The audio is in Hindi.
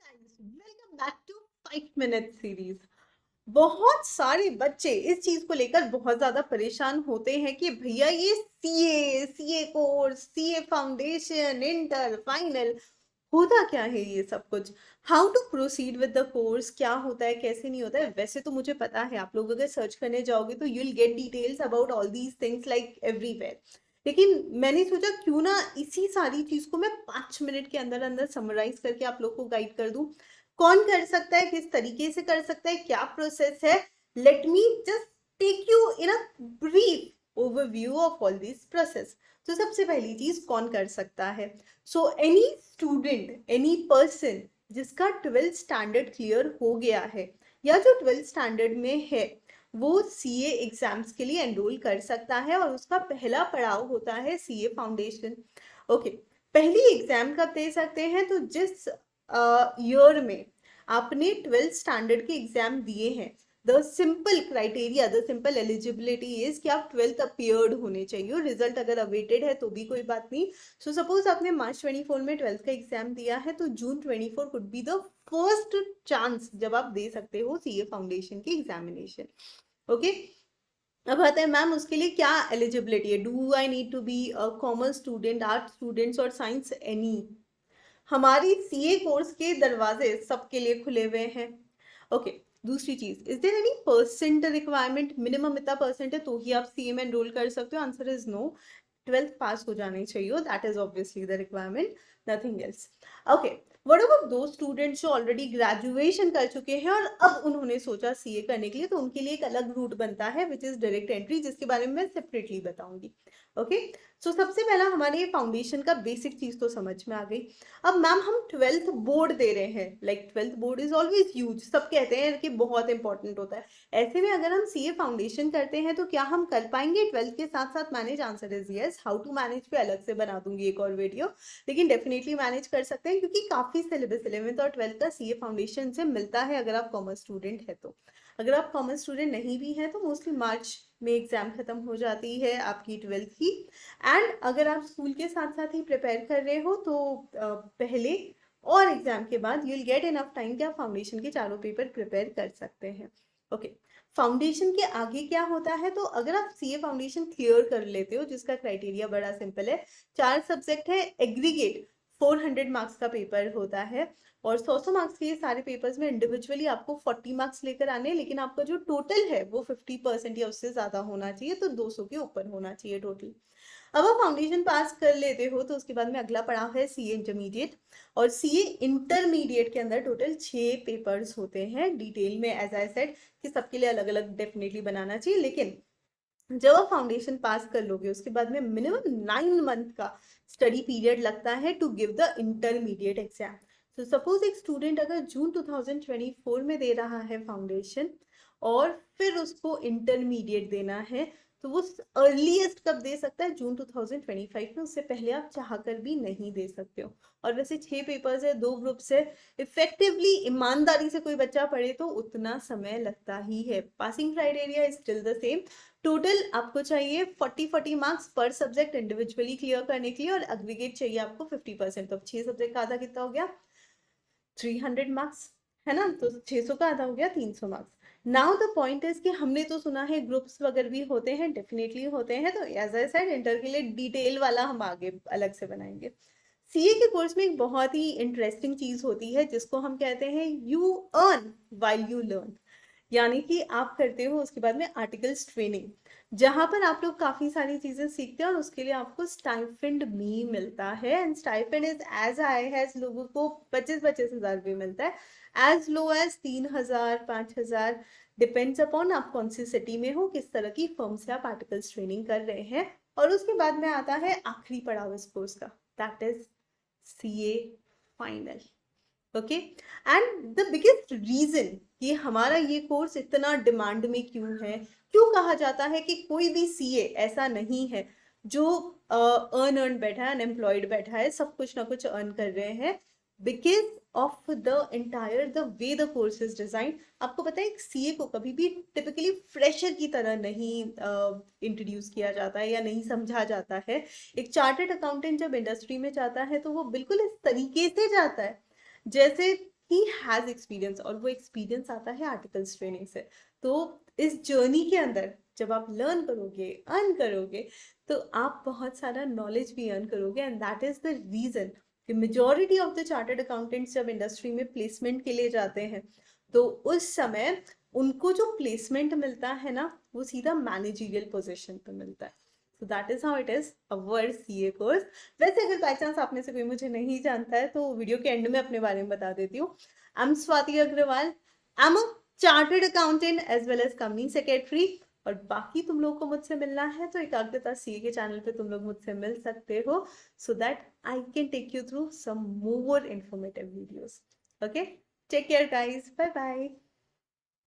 Welcome back to 5 minute series. बहुत सारे बच्चे इस चीज को लेकर बहुत ज्यादा परेशान होते हैं कि भैया ये CA course, CA foundation, inter, final होता क्या है ये सब कुछ। How to proceed with the course, क्या होता है कैसे नहीं होता है। वैसे तो मुझे पता है, आप लोग अगर सर्च करने जाओगे तो you will get details about all these things like everywhere. लेकिन मैंने सोचा क्यों ना इसी सारी चीज को मैं 5 मिनट के अंदर अंदर समराइज करके आप लोग को गाइड कर दूं। कौन कर सकता है, किस तरीके से कर सकता है, क्या प्रोसेस है। Let me just take you in a brief overview of all this process. तो सबसे पहली चीज कौन कर सकता है। So any student, any person जिसका 12th स्टैंडर्ड क्लियर हो गया है या जो 12th स्टैंडर्ड में है, वो सीए एग्जाम्स के लिए एनरोल कर सकता है और उसका पहला पड़ाव होता है सीए फाउंडेशन। ओके, पहली एग्जाम कब दे सकते हैं, तो जिस ईयर में आपने 12th स्टैंडर्ड के एग्जाम दिए हैं। The simple criteria, the simple eligibility is कि आप 12th अपीयर्ड होने चाहिए। रिजल्ट अगर अवेटेड है तो भी कोई बात नहीं। सो सपोज आपने मार्च 24 में 12th का एग्जाम दिया है, तो June 24 could be the first chance जब आप दे सकते हो सीए फाउंडेशन की एग्जामिनेशन। ओके, अब आता है मैम उसके लिए क्या एलिजिबिलिटी है। Do I need to be a commerce student, art students और साइंस? एनी, हमारी सीए कोर्स के दरवाजे सबके लिए खुले हुए हैं। ओके, दूसरी चीज, is there any percent requirement, minimum इतना परसेंट है तो ही आप सीए में एनरोल कर सकते हो? Answer is no. 12th पास हो जाने चाहिए, that is obviously the requirement, nothing else. Okay, what about दो स्टूडेंट्स जो ऑलरेडी ग्रेजुएशन कर चुके हैं और अब उन्होंने सोचा सीए करने के लिए, तो उनके लिए एक अलग रूट बनता है विच इज डायरेक्ट एंट्री, जिसके बारे में मैं सेपरेटली बताऊंगी। ओके, सो सबसे पहला हमारे फाउंडेशन का बेसिक चीज तो समझ में आ गई। अब मैम हम 12th बोर्ड दे रहे हैं, like 12th board is always huge, सब कहते हैं कि बहुत इंपॉर्टेंट होता है। ऐसे में अगर हम सीए फाउंडेशन करते हैं तो क्या हम कर पाएंगे 12th के साथ साथ manage? Answer is yes. How to manage पे अलग से बना दूंगी एक और वीडियो, लेकिन डेफिनेटली मैनेज कर सकते हैं क्योंकि काफी सिलेबस 11th और 12th का सीए फाउंडेशन से मिलता है अगर आप कॉमर्स स्टूडेंट है तो। अगर आप कॉमर्स स्टूडेंट नहीं भी हैं तो मोस्टली मार्च में एग्जाम खत्म हो जाती है आपकी 12th की। एंड अगर आप स्कूल के साथ साथ ही प्रिपेयर कर रहे हो तो पहले और एग्जाम के बाद you will get enough time कि आप फाउंडेशन के चारों पेपर प्रिपेयर कर सकते हैं। ओके, फाउंडेशन के आगे क्या होता है, तो अगर आप सीए फाउंडेशन क्लियर कर लेते हो, जिसका क्राइटेरिया बड़ा सिंपल है, 4 सब्जेक्ट है, एग्रीगेट 400 मार्क्स का पेपर होता है और 100 मार्क्स के ये सारे पेपर्स में इंडिविजुअली आपको 40 मार्क्स लेकर आने, लेकिन आपका जो टोटल है वो 50% या उससे ज्यादा होना चाहिए, तो 200 के ऊपर होना चाहिए टोटल। अब आप फाउंडेशन पास कर लेते हो तो उसके बाद में अगला पड़ाव है सीए इंटरमीडिएट। और सीए इंटरमीडिएट के अंदर टोटल 6 पेपर्स होते हैं। डिटेल में एज आई सेड कि सबके लिए अलग अलग डेफिनेटली बनाना चाहिए, लेकिन जब आप फाउंडेशन पास कर लोगे उसके बाद में मिनिमम 9 मंथ का स्टडी पीरियड लगता है to give the intermediate exam. तो सपोज एक स्टूडेंट अगर जून 2024 में दे रहा है फाउंडेशन और फिर उसको इंटरमीडिएट देना है, तो वो अर्लीस्ट कब दे सकता है? जून 2025 में, उससे पहले आप चाहकर भी नहीं दे सकते हो। और वैसे 6 पेपर्स है, 2 ग्रुप्स है, इफेक्टिवली ईमानदारी से कोई बच्चा पढ़े तो उतना समय लगता ही है। Passing criteria is still the same. Total आपको चाहिए 40 मार्क्स पर सब्जेक्ट इंडिविजुअली क्लियर करने के लिए और एग्रीगेट चाहिए आपको 50%। तो अब 6 सब्जेक्ट का आधा कितना हो गया? 300 मार्क्स, है ना। तो 600 का आधा हो गया 300 marks. Now the point is कि हमने तो सुना है ग्रुप्स वगैरह भी होते हैं, डेफिनेटली होते हैं, तो एज आई सेड इंटर के लिए डिटेल वाला हम आगे अलग से बनाएंगे। सीए के कोर्स में एक बहुत ही इंटरेस्टिंग चीज होती है जिसको हम कहते हैं you earn while you learn. यानी कि आप करते हो उसके बाद में आर्टिकल्स ट्रेनिंग, जहां पर आप लोग काफी सारी चीजें सीखते हैं और उसके लिए आपको स्टाइपेंड भी मिलता है। And stipend is as high as लोगों को 25-25 हजार भी मिलता है, as low as 3,000 5,000, depends upon आप कौन सी सिटी में हो, किस तरह की फर्म से आप आर्टिकल्स ट्रेनिंग कर रहे हैं। और उसके बाद में आता है आखिरी पड़ाव इस कोर्स का, that is CA final. Okay, and the biggest reason कि हमारा ये कोर्स इतना डिमांड में क्यों है, क्यों कहा जाता है कि कोई भी सीए ऐसा नहीं है जो अर्न बैठा है, अनएम्प्लॉयड बैठा है, सब कुछ ना कुछ अर्न कर रहे हैं, because of the entire the way the course is design. आपको पता है एक सीए को कभी भी टिपिकली फ्रेशर की तरह नहीं इंट्रोड्यूस किया जाता है या नहीं समझा जाता है। एक चार्टर्ड अकाउंटेंट जब इंडस्ट्री में जाता है तो वो बिल्कुल इस तरीके से जाता है जैसे ही हैज एक्सपीरियंस, और वो एक्सपीरियंस आता है आर्टिकल्स ट्रेनिंग से। तो इस जर्नी के अंदर जब आप लर्न करोगे, अर्न करोगे, तो आप बहुत सारा नॉलेज भी अर्न करोगे। And that is the reason कि majority of the chartered accountants जब इंडस्ट्री में प्लेसमेंट के लिए जाते हैं, तो उस समय उनको जो प्लेसमेंट मिलता है ना, वो सीधा मैनेजरियल पोजीशन पे मिलता है। So that is how it is, our CA course। वैसे अगर बाई चांस आप में से कोई मुझे नहीं जानता है, तो वीडियो के एंड में अपने बारे में बता देती हूँ। I am Swati Agrawal, I am a chartered accountant as well as company secretary. और बाकी तुम लोग को मुझसे मिलना है तो एकाग्रता CA के चैनल पे तुम लोग मुझसे मिल सकते हो, so that I can take you through some more informative videos. Okay, take care guys, bye bye.